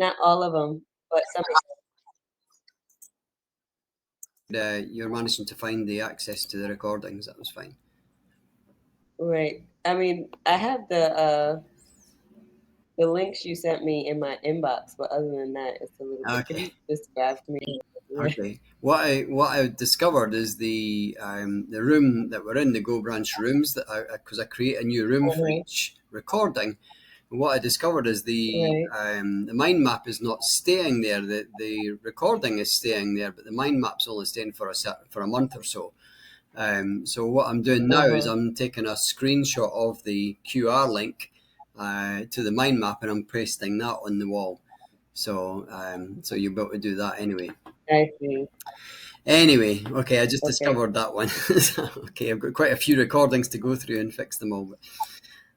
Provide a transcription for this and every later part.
Not all of them, but some. You're managing to find the access to the recordings. That was fine. Right. I mean, I have the links you sent me in my inbox, but other than that, it's a little bit. Could you describe to me? Okay. What I discovered is the room that we're in, the Go Branch rooms, that because I create a new room for each recording. And what I discovered is the mind map is not staying there. The recording is staying there, but the mind map's only staying for a month or so. So what I'm doing now is I'm taking a screenshot of the QR link to the mind map, and I'm pasting that on the wall. So you'll be able to do that anyway. I see. Anyway, okay, I just discovered that one. Okay, I've got quite a few recordings to go through and fix them all. But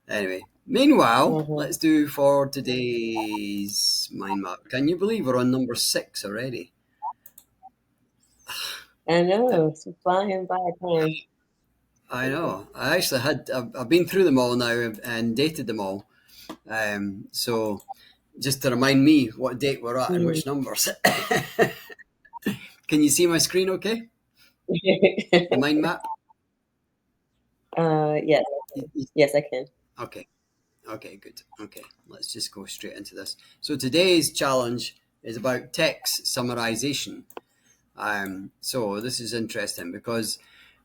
anyway, meanwhile, let's do for today's mind map. Can you believe we're on number 6 already? I know, it's flying by time. I know. I've been through them all now and dated them all. So just to remind me what date we're at and which numbers. Can you see my screen okay? The mind map? Yes. Yes, I can. Okay, good. Okay, let's just go straight into this. So today's challenge is about text summarization. So this is interesting because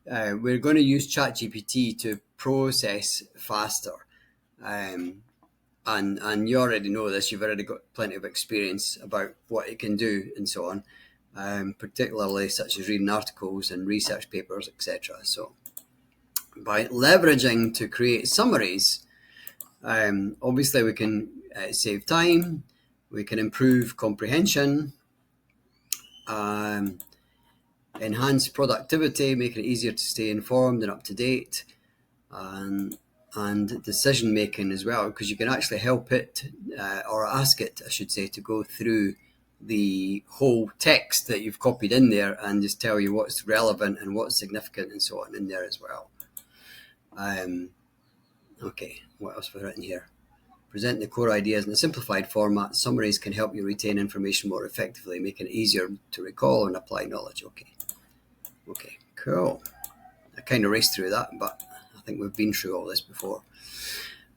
we're going to use ChatGPT to process faster. And you already know this, you've already got plenty of experience about what it can do and so on, particularly such as reading articles and research papers, etc. So by leveraging to create summaries, obviously we can save time, we can improve comprehension, enhance productivity, make it easier to stay informed and up to date, and decision making as well, because you can actually help it or ask it, I should say, to go through the whole text that you've copied in there and just tell you what's relevant and what's significant and so on in there as well. Okay, what else have I written here? Present the core ideas in a simplified format. Summaries can help you retain information more effectively, making it easier to recall and apply knowledge. Okay, cool. I kind of raced through that, but I think we've been through all this before.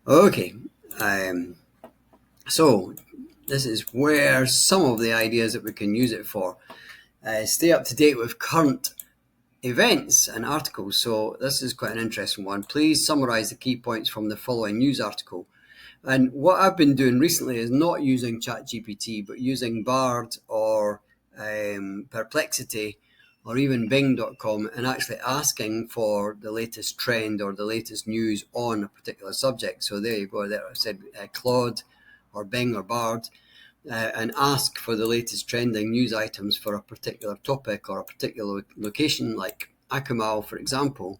Okay, so this is where some of the ideas that we can use it for. Stay up to date with current events and articles. So this is quite an interesting one. Please summarize the key points from the following news article. And what I've been doing recently is not using ChatGPT, but using Bard or Perplexity or even Bing.com and actually asking for the latest trend or the latest news on a particular subject. So there you go. There I said Claude or Bing or Bard, and ask for the latest trending news items for a particular topic or a particular location, like Akumal, for example.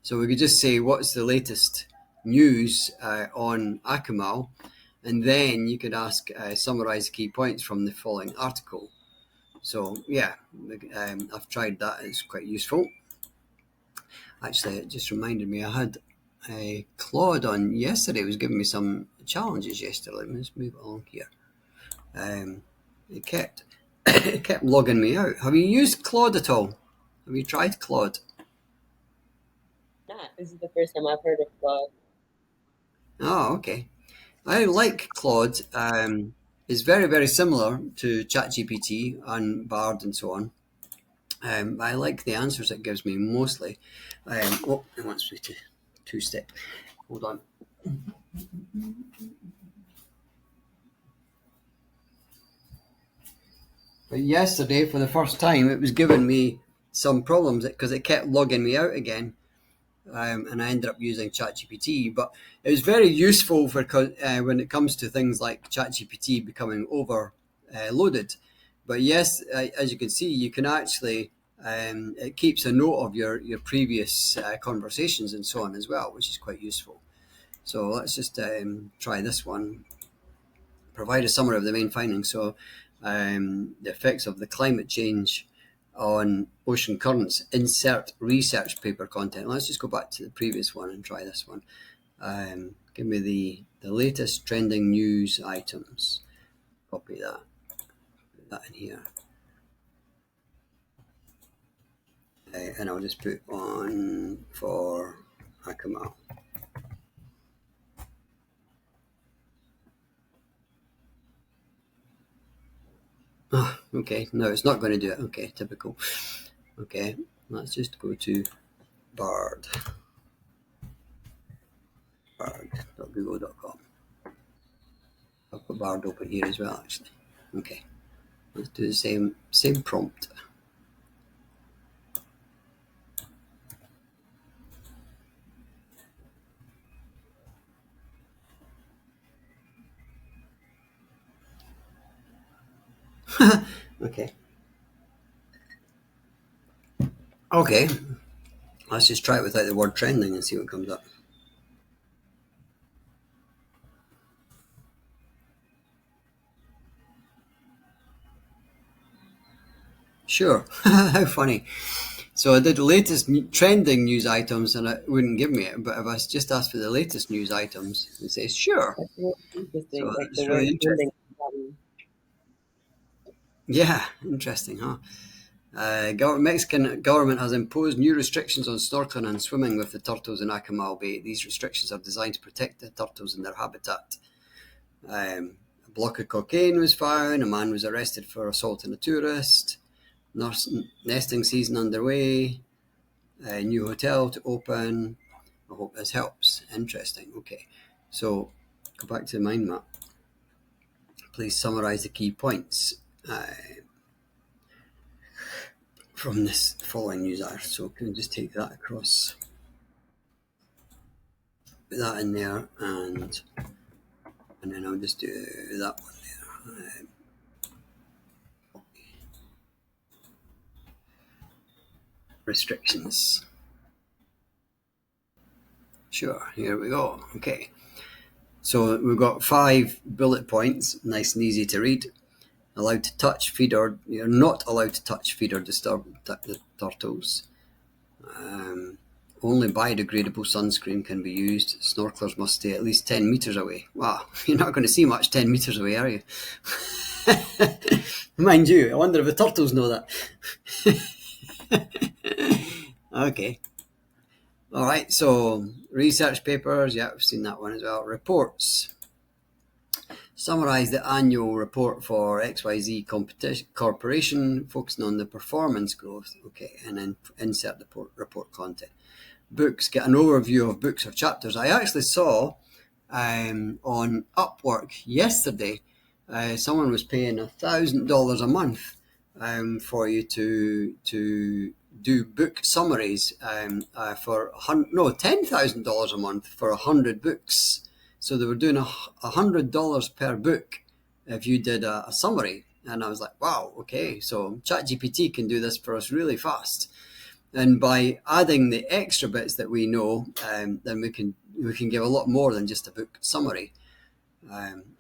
So we could just say, what's the latest news on Akumal? And then you could ask, summarize key points from the following article. So yeah, I've tried that. It's quite useful. Actually, it just reminded me, I had Claude on yesterday. It was giving me some challenges yesterday. Let's move it along here. It kept logging me out. Have you used Claude at all? Have you tried Claude? Not. This is the first time I've heard of Claude. Oh, okay. I like Claude. It's very, very similar to ChatGPT and Bard and so on. I like the answers it gives me mostly. It wants me to two-step. Hold on. But yesterday, for the first time, it was giving me some problems because it kept logging me out again. And I ended up using ChatGPT. But it was very useful for when it comes to things like ChatGPT becoming overloaded. But yes, as you can see, you can actually, it keeps a note of your previous conversations and so on as well, which is quite useful. So let's just try this one. Provide a summary of the main findings. So the effects of the climate change on ocean currents, insert research paper content. Let's just go back to the previous one and try this one. Give me the latest trending news items. copy that, put that in here. And I'll just put on for HackML. Okay, no, it's not going to do it. Okay, typical. Okay, let's just go to bard.google.com. I'll put Bard open here as well, actually. Okay, let's do the same prompt. Okay. Okay, let's just try it without the word trending and see what comes up. Sure. How funny. So I did the latest trending news items and it wouldn't give me it, but if I just asked for the latest news items, it says sure. That's really interesting. So Like the it's word really interesting. trending. Yeah, interesting, huh? Mexican government has imposed new restrictions on snorkeling and swimming with the turtles in Acamal Bay. These restrictions are designed to protect the turtles in their habitat. A block of cocaine was found. A man was arrested for assaulting a tourist. Nesting season underway. A new hotel to open. I hope this helps. Interesting. Okay, so go back to the mind map. Please summarize the key points from this following news article. So can we just take that across, put that in there, and then I'll just do that one there. Restrictions. Sure, here we go. Okay, so we've got 5 bullet points, nice and easy to read. Allowed to touch, feed, or you're not allowed to touch, feed, or disturb the turtles. Only biodegradable sunscreen can be used. Snorkelers must stay at least 10 meters away. Wow, you're not going to see much 10 meters away, are you? Mind you, I wonder if the turtles know that. Okay. All right, so research papers, yeah, I've seen that one as well. Reports. Summarise the annual report for XYZ Corporation, focusing on the performance growth. Okay, and then insert the report content. Books, get an overview of books or chapters. I actually saw on Upwork yesterday, someone was paying $1,000 a month for you to do book summaries for $10,000 a month for 100 books. So they were doing $100 per book if you did a summary. And I was like, wow, okay, so ChatGPT can do this for us really fast. And by adding the extra bits that we know, then we can give a lot more than just a book summary.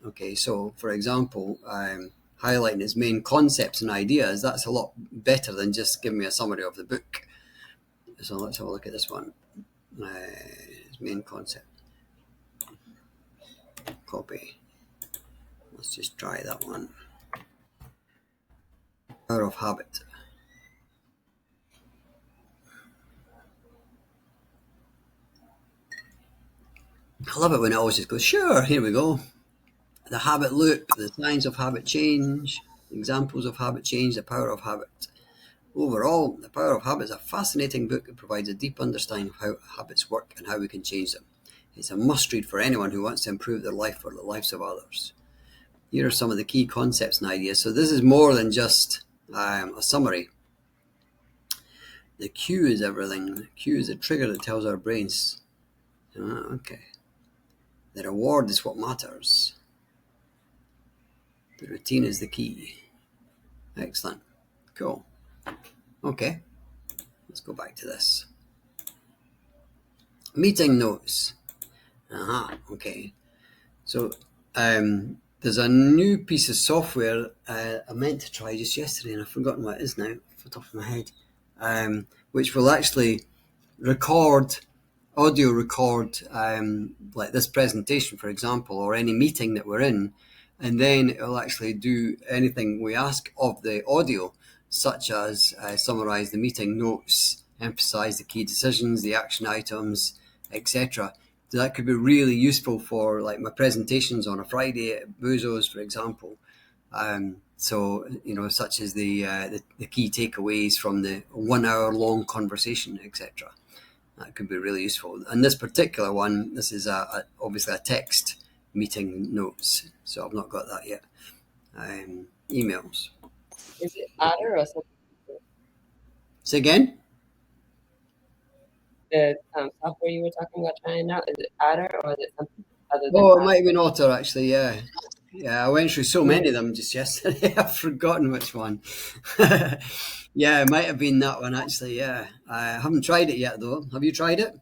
Okay, so for example, highlighting its main concepts and ideas, that's a lot better than just giving me a summary of the book. So let's have a look at this one. Its main concept. Copy. Let's just try that one. Power of habit. I love it when it always just goes, sure, here we go. The habit loop, the science of habit change, examples of habit change, the power of habit. Overall, The Power of Habit is a fascinating book that provides a deep understanding of how habits work and how we can change them. It's a must-read for anyone who wants to improve their life or the lives of others. Here are some of the key concepts and ideas. So this is more than just a summary. The cue is everything. The cue is a trigger that tells our brains, okay, the reward is what matters. The routine is the key. Excellent. Cool. Okay, let's go back to this. Meeting notes. Okay. So there's a new piece of software I meant to try just yesterday, and I've forgotten what it is now off the top of my head, which will actually audio record like this presentation, for example, or any meeting that we're in, and then it'll actually do anything we ask of the audio, such as summarize the meeting notes, emphasize the key decisions, the action items, etc. So that could be really useful for like my presentations on a Friday at Boozos, for example. So such as the key takeaways from the 1 hour long conversation, etc. That could be really useful. And this particular one, this is obviously a text meeting notes, so I've not got that yet. Emails. Is it Otter or something? Say again? The software you were talking about trying out, is it Otter or is it something other than Oh, it Otter? might have been Otter, actually, yeah. Yeah, I went through so many of them just yesterday, I've forgotten which one. Yeah, it might have been that one, actually, yeah. I haven't tried it yet, though. Have you tried it?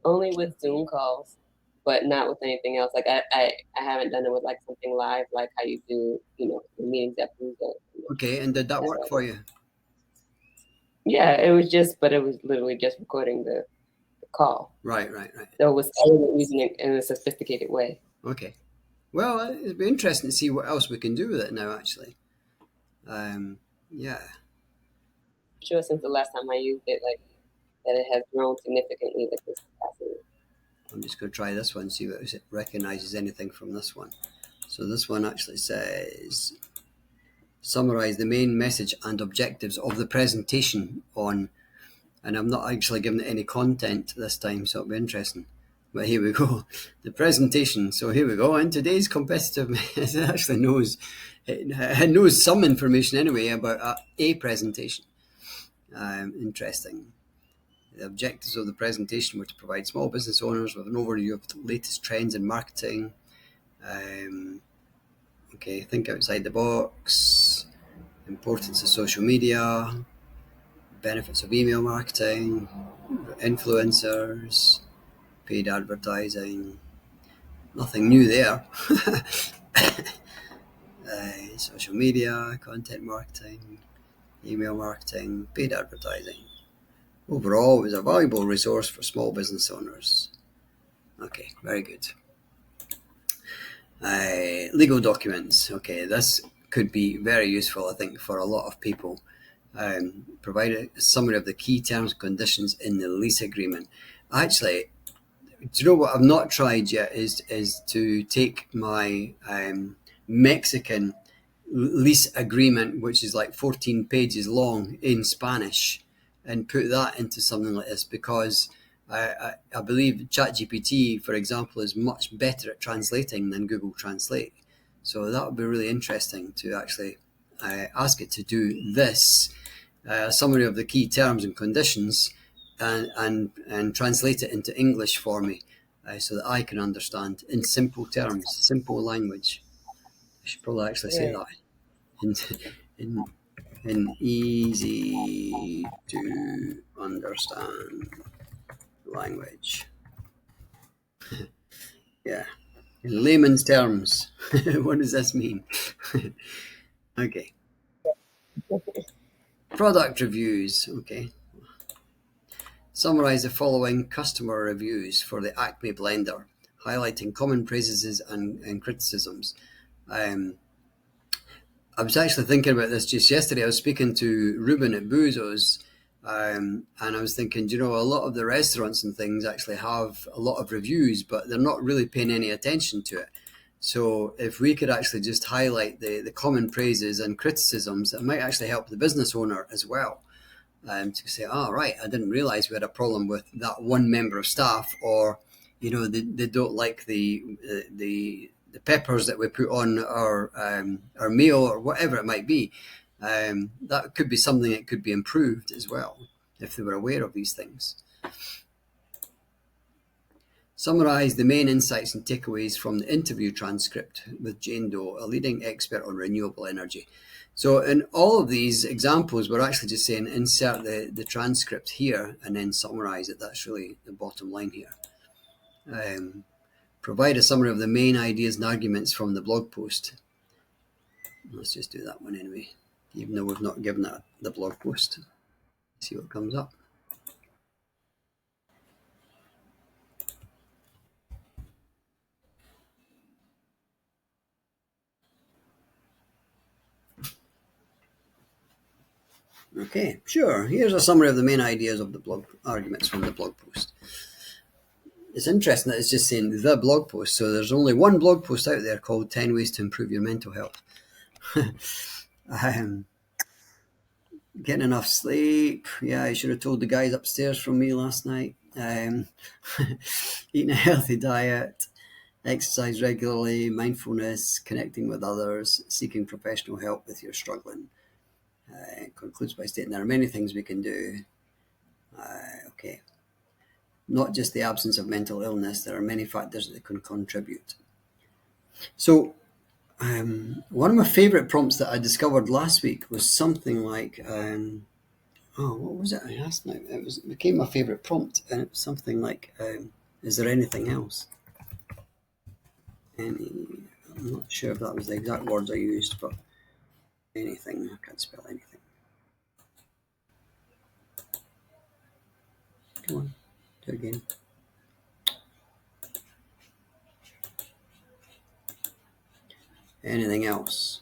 Only with Zoom calls, but not with anything else. Like I haven't done it with like something live, like how you do, the meetings at Boozo. Okay, and did that work for you? Yeah, it was but it was literally just recording the call. Right. So I wasn't using it in a sophisticated way. Okay. Well, it'd be interesting to see what else we can do with it now, actually. Yeah. Sure, since the last time I used it, like that it has grown significantly with this capacity. I'm just going to try this one, see if it recognizes anything from this one. So this one actually says, summarize the main message and objectives of the presentation on, and I'm not actually giving it any content this time, so it'll be interesting. But here we go. The presentation. So here we go. In today's competitive, it actually knows, it knows some information anyway about a presentation. Interesting. The objectives of the presentation were to provide small business owners with an overview of the latest trends in marketing. Okay, think outside the box. Importance of social media. Benefits of email marketing. Influencers. Paid advertising. Nothing new there. Social media, content marketing, email marketing, paid advertising. Overall, it was a valuable resource for small business owners. Okay, very good. Legal documents. Okay, this could be very useful, I think, for a lot of people. Provide a summary of the key terms and conditions in the lease agreement. Actually, do you know what I've not tried yet is to take my Mexican lease agreement, which is like 14 pages long in Spanish, and put that into something like this, because I believe ChatGPT, for example, is much better at translating than Google Translate. So that would be really interesting to actually ask it to do this summary of the key terms and conditions, and translate it into English for me, so that I can understand in simple terms, simple language. I should probably actually say that in in, in easy to understand language. Yeah, in layman's terms. What does this mean? Okay. Product reviews. Okay. Summarize the following customer reviews for the Acme blender, highlighting common praises and criticisms. I was actually thinking about this just yesterday. I was speaking to Ruben at Boozos, and I was thinking, a lot of the restaurants and things actually have a lot of reviews, but they're not really paying any attention to it. So if we could actually just highlight the common praises and criticisms, it might actually help the business owner as well. To say, right, I didn't realize we had a problem with that one member of staff, or they don't like the peppers that we put on our meal, or whatever it might be. That could be something that could be improved as well if they were aware of these things. Summarize the main insights and takeaways from the interview transcript with Jane Doe, a leading expert on renewable energy. So in all of these examples, we're actually just saying insert the transcript here and then summarize it. That's really the bottom line here. Provide a summary of the main ideas and arguments from the blog post. Let's just do that one anyway, even though we've not given that the blog post. See what comes up. Okay, sure. Here's a summary of the main ideas of the blog arguments from the blog post. It's interesting that it's just saying the blog post, so there's only one blog post out there called 10 Ways to Improve Your Mental Health. Getting enough sleep. Yeah, I should have told the guys upstairs from me last night. Eating a healthy diet, exercise regularly, mindfulness, connecting with others, seeking professional help if you're struggling. It concludes by stating there are many things we can do. Okay. Not just the absence of mental illness, there are many factors that can contribute. So, one of my favorite prompts that I discovered last week was something like, what was it I asked now? It became my favorite prompt, and it was something like, is there anything else? I'm not sure if that was the exact words I used, but anything. I can't spell anything. Come on, do it again. Anything else?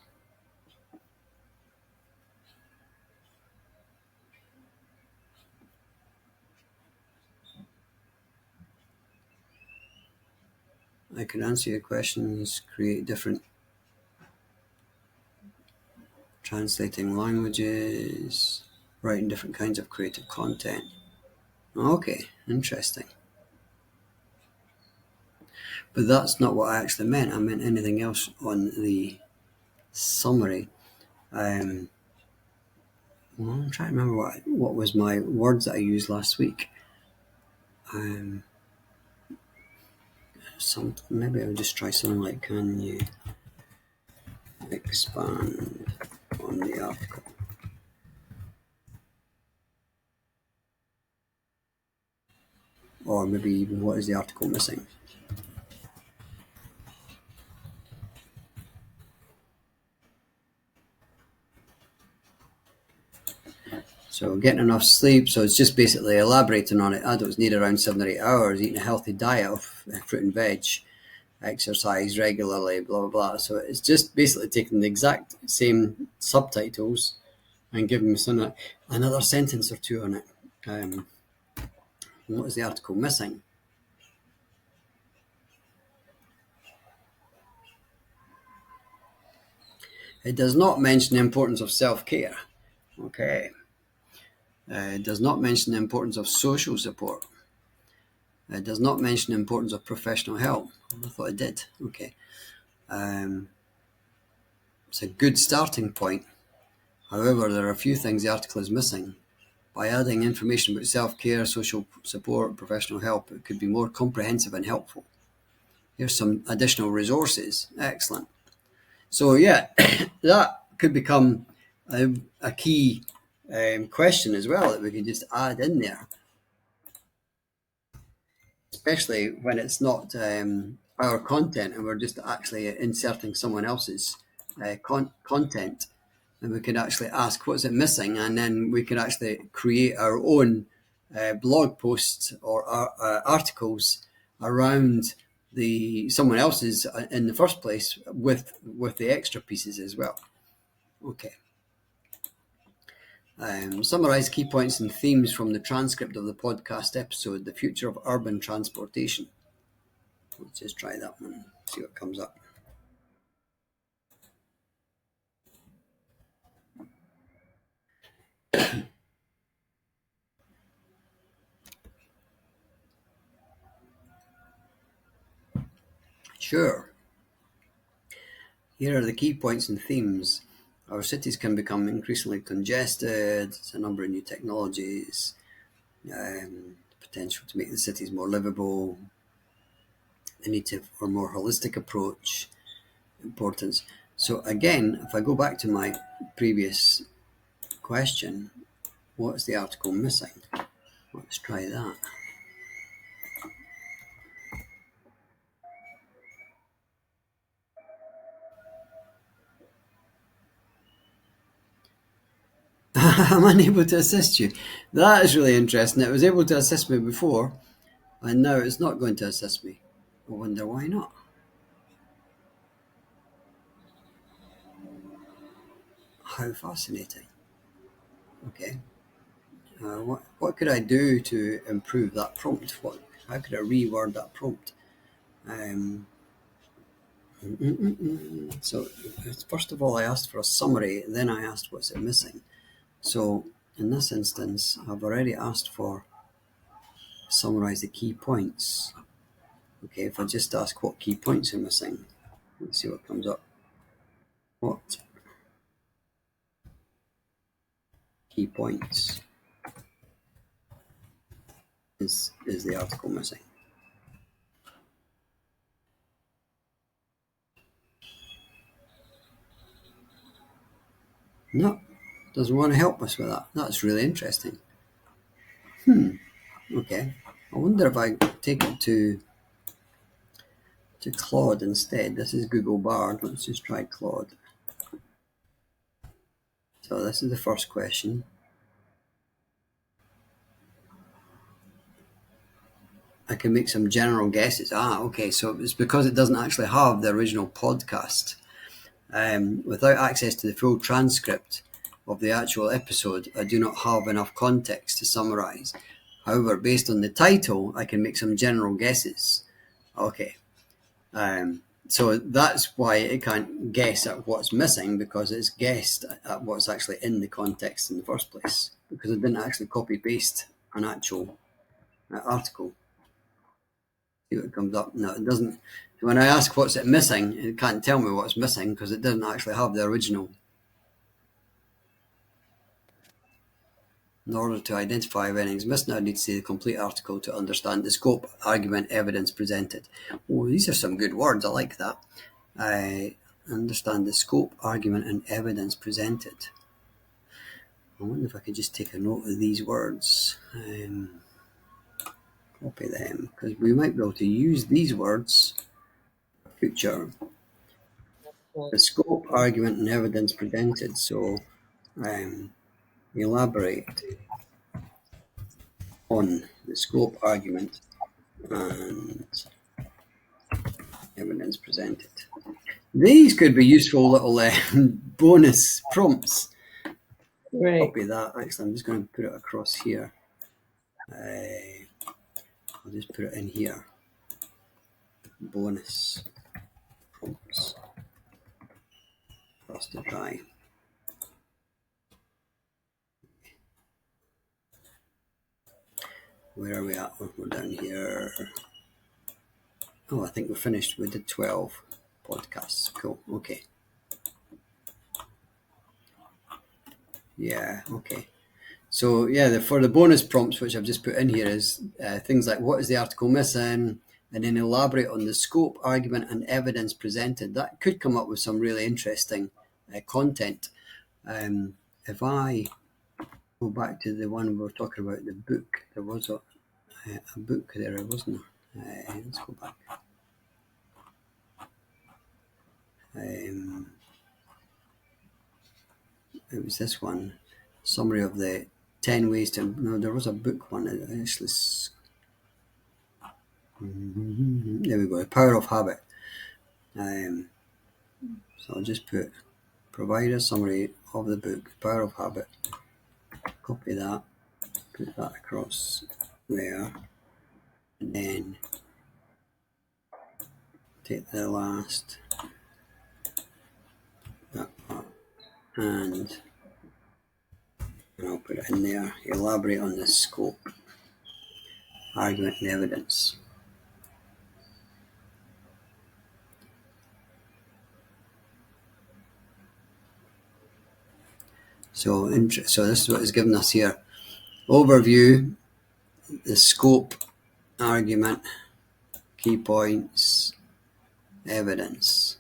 I can answer your questions, create different translating languages, writing different kinds of creative content. Okay, interesting. But that's not what I actually meant. I meant anything else on the summary. I'm trying to remember what was my words that I used last week. Maybe I'll just try something like, can you expand on the article? Or maybe even, what is the article missing? So getting enough sleep, so it's just basically elaborating on it. Adults need around 7 or 8 hours, eating a healthy diet of fruit and veg, exercise regularly, blah, blah, blah. So it's just basically taking the exact same subtitles and giving me another sentence or two on it. What is the article missing? It does not mention the importance of self-care. Okay. It does not mention the importance of social support. It does not mention the importance of professional help. I thought it did. Okay. It's a good starting point. However, there are a few things the article is missing. By adding information about self-care, social support, professional help, it could be more comprehensive and helpful. Here's some additional resources. Excellent. So yeah, that could become a key question as well that we can just add in there, especially when it's not our content and we're just actually inserting someone else's content. And we could actually ask what's it missing, and then we could actually create our own blog posts or articles around someone else's in the first place with the extra pieces as well. Okay. Summarize key points and themes from the transcript of the podcast episode, The Future of Urban Transportation. Let's just try that one, see what comes up. Sure. Here are the key points and themes. Our cities can become increasingly congested. There's a number of new technologies, potential to make the cities more livable, the need for a more holistic approach, importance. So again, if I go back to my previous question, what's the article missing? Let's try that. I'm unable to assist you. That is really interesting. It was able to assist me before, and now it's not going to assist me. I wonder why not. How fascinating. Okay. What could I do to improve that prompt? How could I reword that prompt? So first of all, I asked for a summary, then I asked what's it missing. So in this instance, I've already asked for summarize the key points. Okay, if I just ask what key points are missing, let's see what comes up. What key points is the article missing? No, doesn't want to help us with that. That's really interesting. Okay, I wonder if I take it to Claude instead. This is Google Bard. Let's just try Claude. So this is the first question. I can make some general guesses. Okay, so it's because it doesn't actually have the original podcast. Without access to the full transcript of the actual episode, I do not have enough context to summarize. However, based on the title, I can make some general guesses. Okay. So that's why it can't guess at what's missing, because it's guessed at what's actually in the context in the first place, because it didn't actually copy paste an actual article. See what comes up. No, it doesn't. When I ask what's it missing, it can't tell me what's missing because it doesn't actually have the original. In order to identify if anything's missing, I need to see the complete article to understand the scope, argument, evidence presented. Oh, these are some good words. I like that. I understand the scope, argument, and evidence presented. I wonder if I could just take a note of these words. Copy them, because we might be able to use these words in the future. The scope, argument, and evidence presented. So, elaborate on the scope, argument, and evidence presented. These could be useful little bonus prompts. Right. Copy that. Actually, I'm just going to put it across here. I'll just put it in here. Bonus prompts for us to try. Where are we at? We're down here. Oh, I think we're finished. We did 12 podcasts. Cool. Okay. Yeah. Okay. So yeah, for the bonus prompts, which I've just put in here, is things like what is the article missing, and then elaborate on the scope, argument, and evidence presented. That could come up with some really interesting content. If I go back to the one we were talking about, the book, there was a book there, wasn't there? Let's go back. It was this one, summary of the 10 ways to. No, there was a book one. Actually, there we go. The Power of Habit. So I'll just provide a summary of the book, Power of Habit. Copy that, put that across there, and then take the last that part and I'll put it in there. Elaborate on the scope, argument, and evidence. So this is what it's given us here. Overview, the scope, argument, key points, evidence.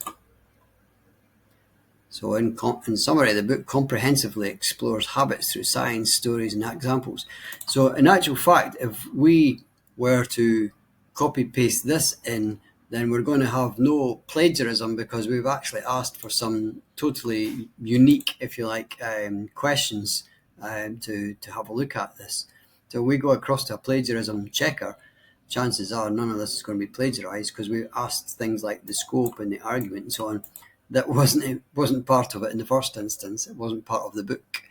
So in summary, the book comprehensively explores habits through science, stories, and examples. So in actual fact, if we were to copy paste this in, then we're going to have no plagiarism, because we've actually asked for some totally unique, if you like, questions to have a look at this. So we go across to a plagiarism checker, chances are none of this is going to be plagiarized, because we asked things like the scope and the argument and so on. That wasn't part of it in the first instance. It wasn't part of the book.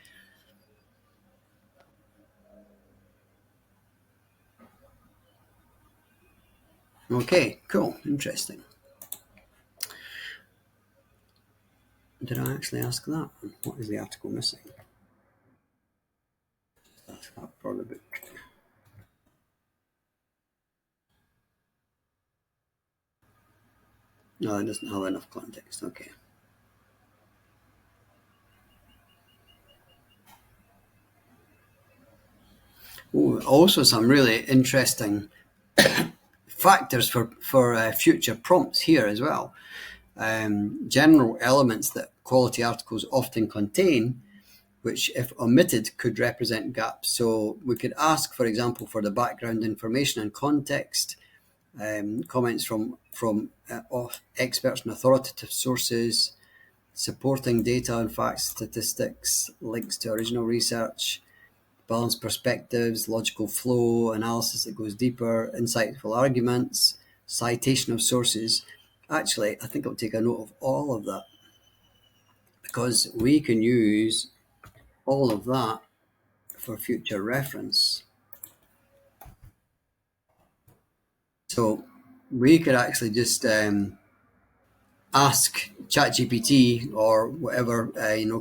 Okay, cool, interesting. Did I actually ask that? What is the article missing? That's that for the book. No, it doesn't have enough context. Okay. Ooh, also some really interesting factors for future prompts here as well. General elements that quality articles often contain, which, if omitted, could represent gaps. So we could ask, for example, for the background information and context, comments from experts and authoritative sources, supporting data and facts, statistics, links to original research, balanced perspectives, logical flow, analysis that goes deeper, insightful arguments, citation of sources. Actually, I think I'll take a note of all of that because we can use all of that for future reference. So we could actually just ask ChatGPT or whatever,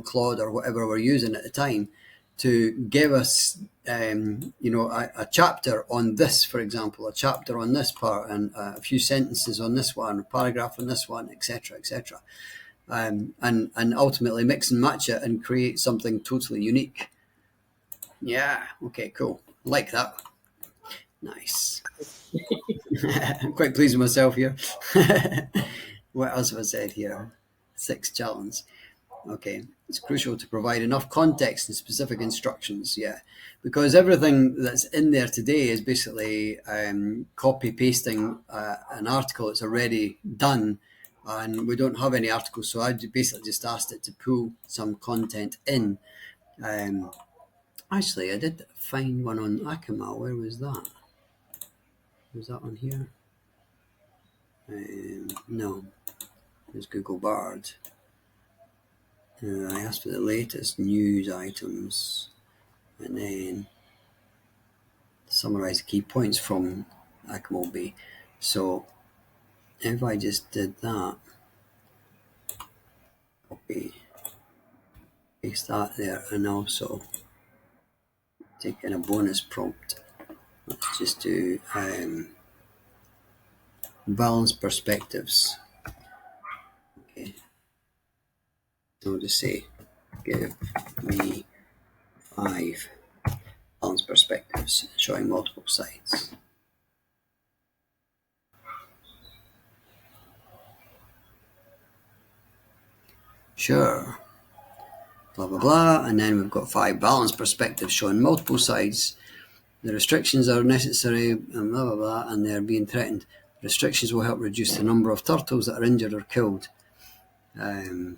Claude or whatever we're using at the time to give us, a chapter on this, for example, a chapter on this part and a few sentences on this one, a paragraph on this one, etc., etc. And ultimately mix and match it and create something totally unique. Yeah. Okay, cool. I like that. Nice. I'm quite pleased with myself here. What else have I said here? 6 challenge. Okay, it's crucial to provide enough context and specific instructions. Yeah, because everything that's in there today is basically copy pasting an article that's already done, and we don't have any articles. So I basically just asked it to pull some content in. Actually, I did find one on Akima. Where was that? Was that on here? No, it was Google Bard. I asked for the latest news items and then summarize the key points from Akimobi. So if I just did that, copy, paste that there, and also take in a bonus prompt. Let's just do balanced perspectives. Okay. So I'll just say, give me 5 balanced perspectives showing multiple sides. Sure. Blah, blah, blah. And then we've got 5 balanced perspectives showing multiple sides. The restrictions are necessary, and blah, blah, blah, and they're being threatened. Restrictions will help reduce the number of turtles that are injured or killed. The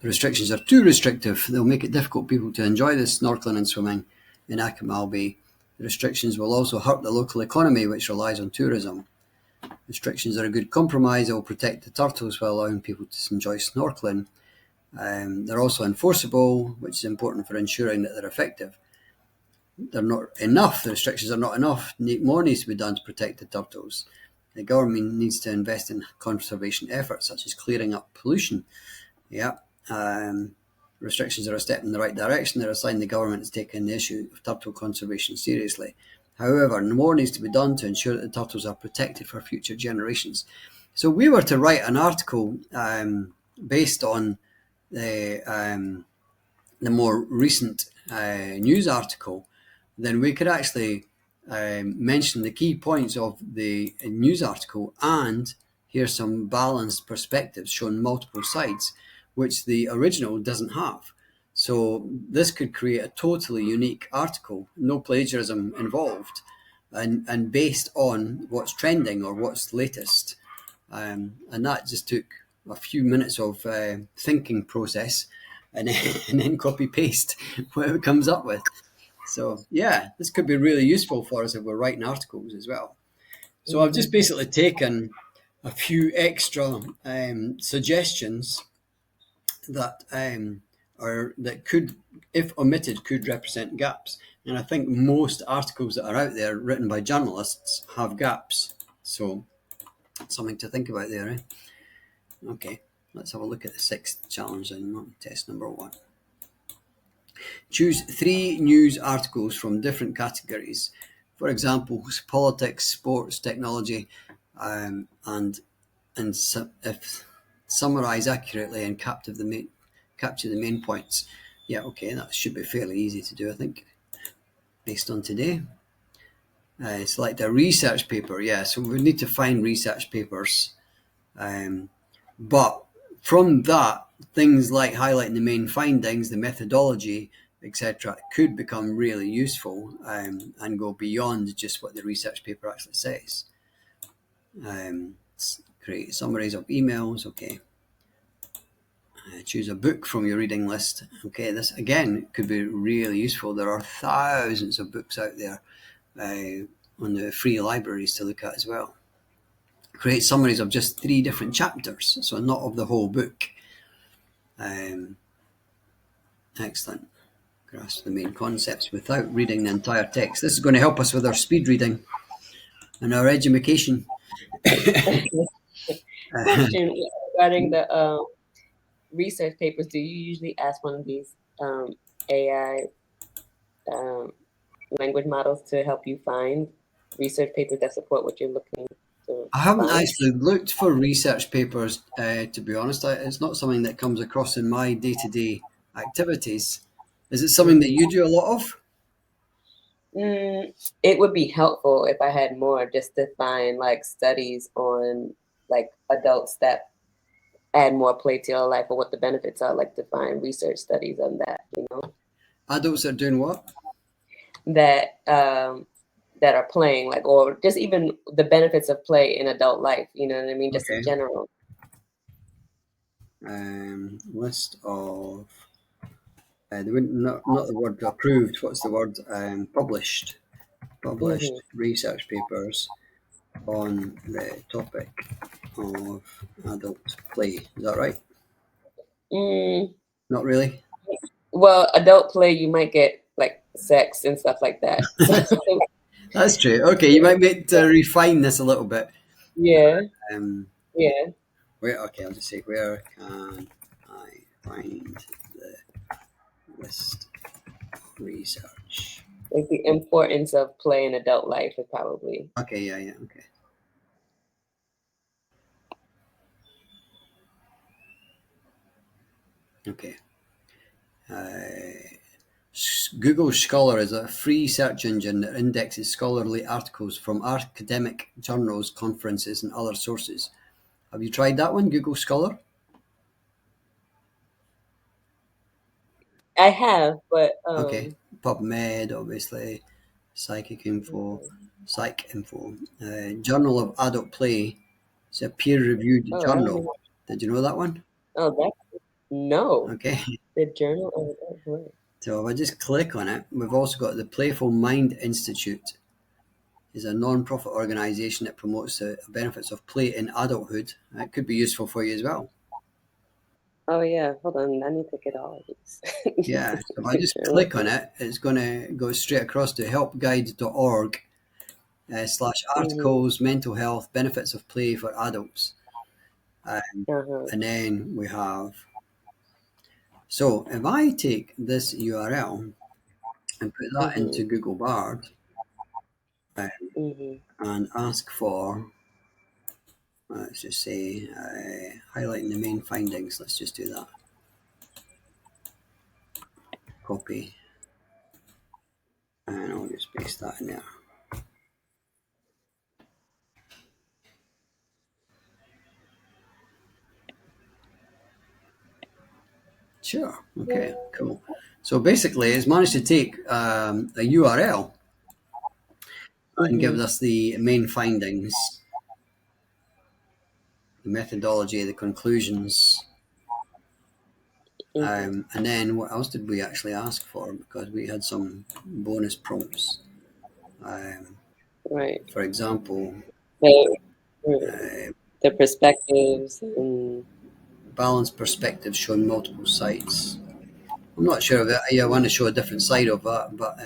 restrictions are too restrictive. They'll make it difficult for people to enjoy the snorkeling and swimming in Akamal Bay. The restrictions will also hurt the local economy, which relies on tourism. Restrictions are a good compromise. They will protect the turtles while allowing people to enjoy snorkeling. They're also enforceable, which is important for ensuring that they're effective. They're not enough. The restrictions are not enough. More needs to be done to protect the turtles. The government needs to invest in conservation efforts, such as clearing up pollution. Yeah. Restrictions are a step in the right direction. They're a sign the government is taking the issue of turtle conservation seriously. However, more needs to be done to ensure that the turtles are protected for future generations. So we were to write an article based on the more recent news article, then we could actually mention the key points of the news article and here's some balanced perspectives showing multiple sides, which the original doesn't have. So this could create a totally unique article, no plagiarism involved, and based on what's trending or what's latest. And that just took a few minutes of thinking process and then copy paste what it comes up with. So yeah, this could be really useful for us if we're writing articles as well. So I've just basically taken a few extra suggestions that that could, if omitted, could represent gaps. And I think most articles that are out there written by journalists have gaps. So Something to think about there, eh? Okay, let's have a look at the sixth challenge and test number 1. Choose 3 news articles from different categories. For example, politics, sports, technology, and if summarize accurately and capture the main points. Yeah, okay, that should be fairly easy to do, I think, based on today. Select a research paper. Yeah, so we need to find research papers. But from that, things like highlighting the main findings, the methodology, etc., could become really useful and go beyond just what the research paper actually says. Create summaries of emails. Okay. Choose a book from your reading list. Okay, this again could be really useful. There are thousands of books out there on the free libraries to look at as well. Create summaries of just 3 different chapters, so not of the whole book. Excellent. Grasp the main concepts without reading the entire text. This is going to help us with our speed reading and our education. Question regarding the research papers. Do you usually ask one of these AI language models to help you find research papers that support what you're looking to I haven't find? actually looked for research papers, to be honest. It's not something that comes across in my day-to-day activities. Is it something that you do a lot of? It would be helpful if I had more just to find like studies on like adults that add more play to your life or what the benefits are, like to find research studies on that, Adults are doing what? that are playing, like, or just even the benefits of play in adult life, you know what I mean? Just in Okay. general. List of not the word approved. What's the word? Published research papers on the topic of adult play. Is that right? Mm, Not really. well, adult play, you might get like sex and stuff like that. So, That's true. Okay, you might need to refine this a little bit. yeah, Um, yeah. Okay, I'll just say where can I find the list of research? Like the importance of play in adult life is probably. Okay, yeah, okay. Okay. Google Scholar is a free search engine that indexes scholarly articles from academic journals, conferences, and other sources. Have you tried that one, Google Scholar? I have, but Okay. PubMed, obviously. Psychic Info, Psych Info. Journal of Adult Play. It's a peer-reviewed oh, I don't journal. know. Did you know that one? Oh, that no. Okay. The Journal of Adult Play. So if I just click on it, we've also got the Playful Mind Institute. Is a non-profit organisation that promotes the benefits of play in adulthood. It could be useful for you as well. Oh yeah, hold on. I need to get all of these. Yeah, so if I The just Journal click on it, it's going to go straight across to helpguide.org / articles, mental health, benefits of play for adults. And then we have, so if I take this URL and put that into Google Bard and ask for, let's just say, highlighting the main findings, let's just do that. Copy. And I'll just paste that in there. Sure. Okay, cool. So basically, it's managed to take a URL and gives us the main findings, the methodology, the conclusions. And then what else did we actually ask for? Because we had some bonus prompts. Right. For example, The perspectives and balanced perspectives showing multiple sides. I'm not sure if I want to show a different side of that, but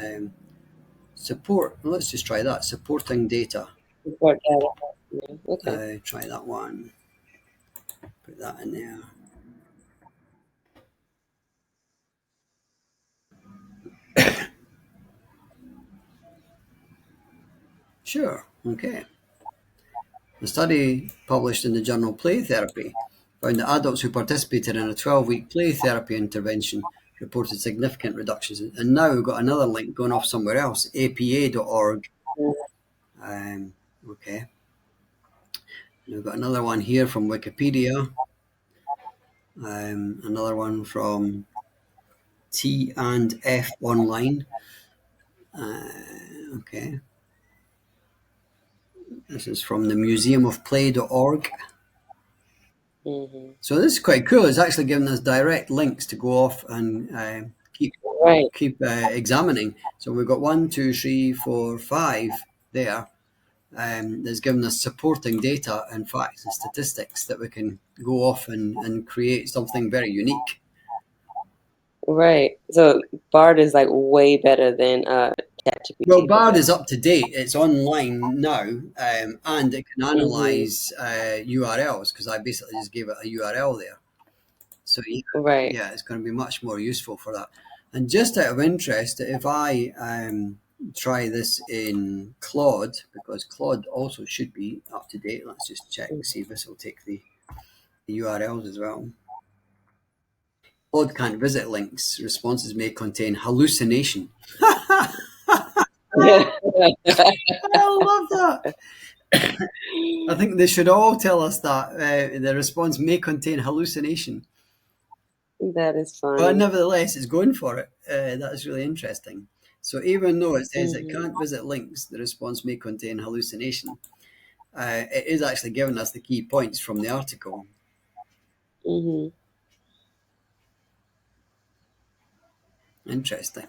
support. Let's just try that. Supporting data. support data. Yeah. Okay. Try that one. Put that in there. Sure. Okay. A study published in the journal Play Therapy found that adults who participated in a 12-week play therapy intervention reported significant reductions. And now we've got another link going off somewhere else, apa.org. Okay. We've got another one here from Wikipedia. Another one from T and F Online. Okay. This is from the museumofplay.org. Mm-hmm. So this is quite cool. It's actually giving us direct links to go off and Right. keep examining. So we've got 1, 2, 3, 4, 5 there. That's given us supporting data and facts and statistics that we can go off and create something very unique. Right. So Bard is like way better than Well, ChatGPT for Bard this. is up to date. It's online now, and it can Mm-hmm. analyze URLs because I basically just gave it a URL there. So Right. yeah, it's going to be much more useful for that. And just out of interest, if I try this in Claude, because Claude also should be up to date. Let's just check, see if this will take the URLs as well. Claude can't visit links. Responses may contain hallucination. Yeah. I love that. I think they should all tell us that the response may contain hallucination. That is But funny. nevertheless, it's going for it. That is really interesting. So even though it says it Mm-hmm. can't visit links, the response may contain hallucination. It is actually giving us the key points from the article. Mm-hmm. Interesting.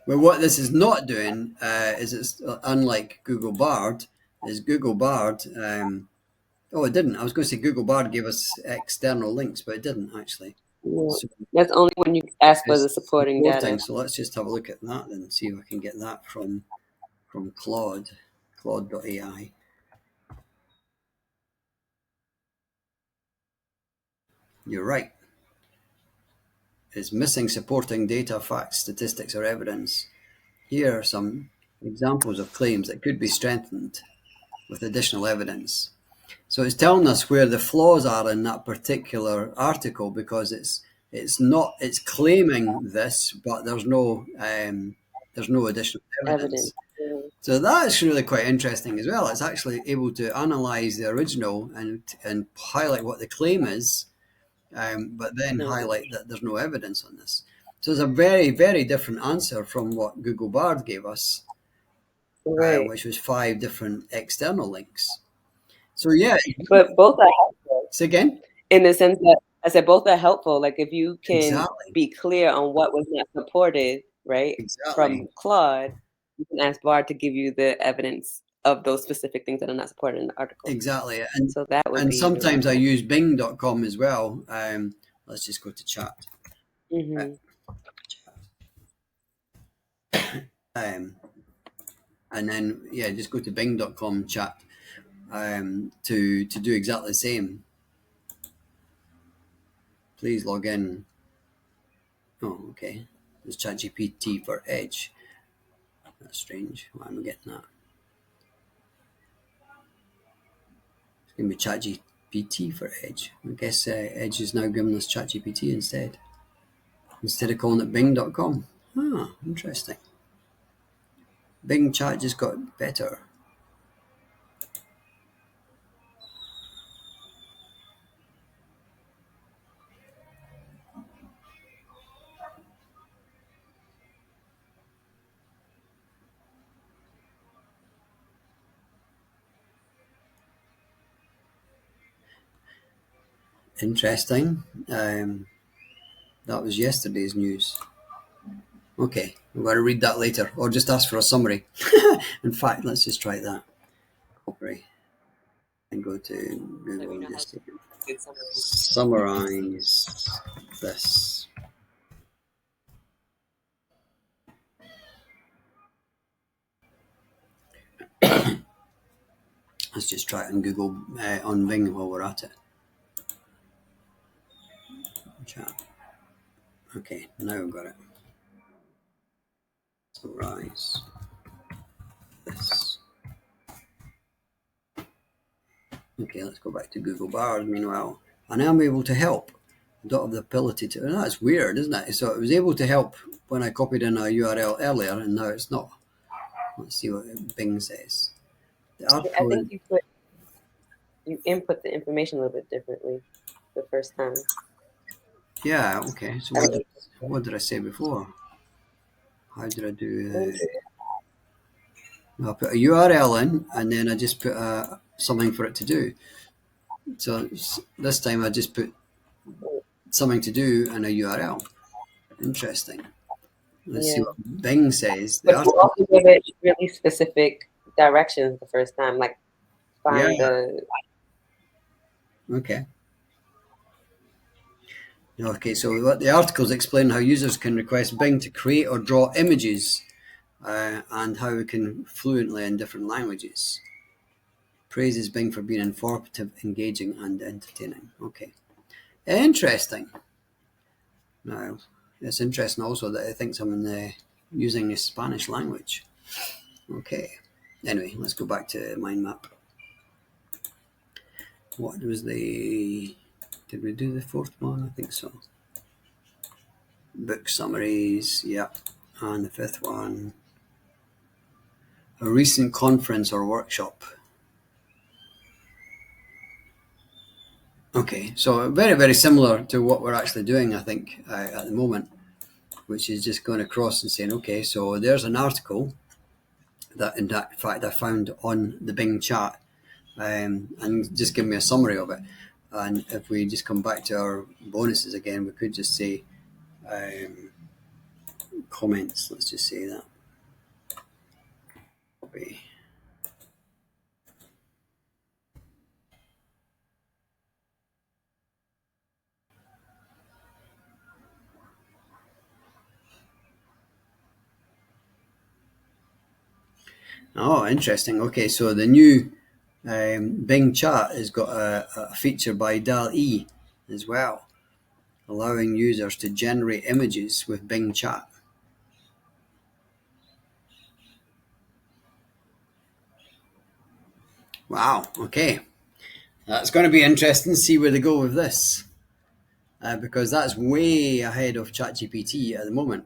Well, what this is not doing is it's unlike Google Bard. Is Google Bard? Oh, it didn't. I was going to say Google Bard gave us external links, but it didn't actually. Yeah. So That's only when you ask for the it's supporting supporting. data. So let's just have a look at that and see if I can get that from Claude, Claude.ai. You're right. It's missing supporting data, facts, statistics, or evidence. Here are some examples of claims that could be strengthened with additional evidence. So it's telling us where the flaws are in that particular article because it's claiming this, but there's no additional Evidence. evidence. Yeah. So that's really quite interesting as well. It's actually able to analyze the original and highlight what the claim is, but then Mhm. highlight that there's no evidence on this. So it's a very, very different answer from what Google Bard gave us, Right. which was 5 different external links. So yeah, But both are helpful say again. in the sense that I said both are helpful. Like if you can Exactly, be clear on what was not supported, right, exactly, from Claude, you can ask Bard to give you the evidence of those specific things that are not supported in the article. exactly. So that would And be really sometimes I helpful. use Bing.com as well. Let's just go to chat. Hmm. Um, and then yeah, just go to Bing.com chat to do exactly the same. Please log in. Oh, okay. There's ChatGPT for Edge. That's strange. Why am I getting that? It's going to be ChatGPT for Edge. I guess Edge is now giving us ChatGPT instead of calling it Bing.com. Ah, interesting. Bing Chat just got better. Interesting. That was yesterday's news. Okay, I'm going to read that later, or just ask for a summary. In fact, let's just try that. Copy and go to Let Google me and know how just to get some. summarize this. Let's just try it on Google, on Bing while we're at it. Chat. Okay, now I've got it. Summarize this. Okay, let's go back to Google Bars meanwhile. And I'm able to help. I don't have the ability to. That's weird, isn't it? So it was able to help when I copied in a URL earlier, and now it's not. Let's see what Bing says. I think you input the information a little bit differently the first time. Yeah, okay. So what did I say before? How did I do? I put a URL in, and then I just put something for it to do. So this time I just put something to do and a URL. Interesting. Let's see what Bing says. But you also give it really specific directions the first time, like find the. Okay. Okay, so what the articles explain how users can request Bing to create or draw images, and how we can fluently in different languages. Praises Bing for being informative, engaging, and entertaining. Okay. Interesting. Now, it's interesting also that it thinks I'm using the Spanish language. Okay. Anyway, let's go back to mind map. What was did we do the fourth one? I think so. Book summaries, yeah. And the fifth one, a recent conference or workshop. Okay, so very, very similar to what we're actually doing, I think, at the moment, which is just going across and saying, okay, so there's an article that, in fact, I found on the Bing chat, and just give me a summary of it. And if we just come back to our bonuses again, we could just say comments. Let's just say that. Okay. Oh, interesting. Okay, so the new Bing chat has got a feature by DALL-E as well, allowing users to generate images with Bing chat. Wow, okay. That's going to be interesting to see where they go with this, because that's way ahead of ChatGPT at the moment.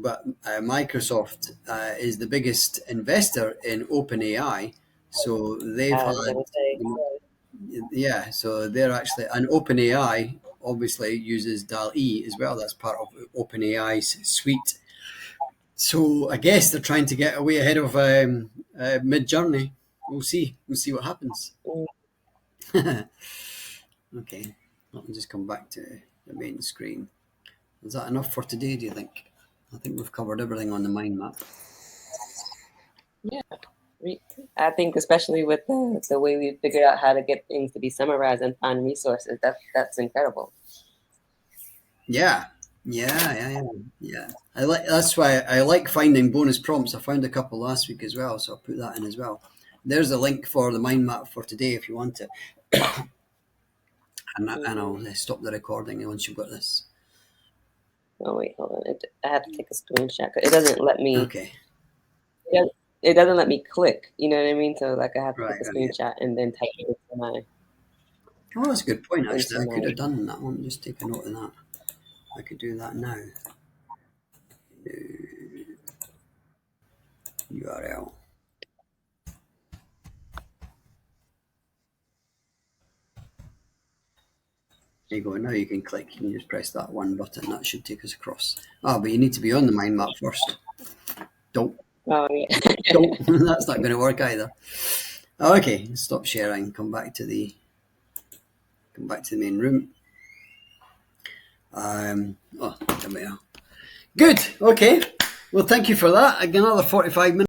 But Microsoft is the biggest investor in OpenAI, so they've had, so they're actually, and OpenAI obviously uses DALL-E as well. That's part of OpenAI's suite. So I guess they're trying to get way ahead of Mid-Journey. We'll see what happens. Okay, let me just come back to the main screen. Is that enough for today, do you think? I think we've covered everything on the mind map. Yeah, I think especially with the way we figured out how to get things to be summarized and find resources, that's incredible. Yeah. That's why I like finding bonus prompts. I found a couple last week as well, so I'll put that in as well. There's a link for the mind map for today if you want it. And I'll stop the recording once you've got this. Oh wait, hold on. I have to take a screenshot. It doesn't let me. Okay. It doesn't let me click. You know what I mean? So like I have to take a screenshot and then type it into my. Oh, that's a good point. Actually, I could have done that one. Just take a note of that. I could do that now. URL. There you go. Now you can click. You can just press that one button. That should take us across. Oh, but you need to be on the mind map first. Don't. Oh yeah. Don't. That's not going to work either. Okay, stop sharing. Come back to the main room. There we are. Good. Okay. Well, thank you for that. Again, another 45 minutes.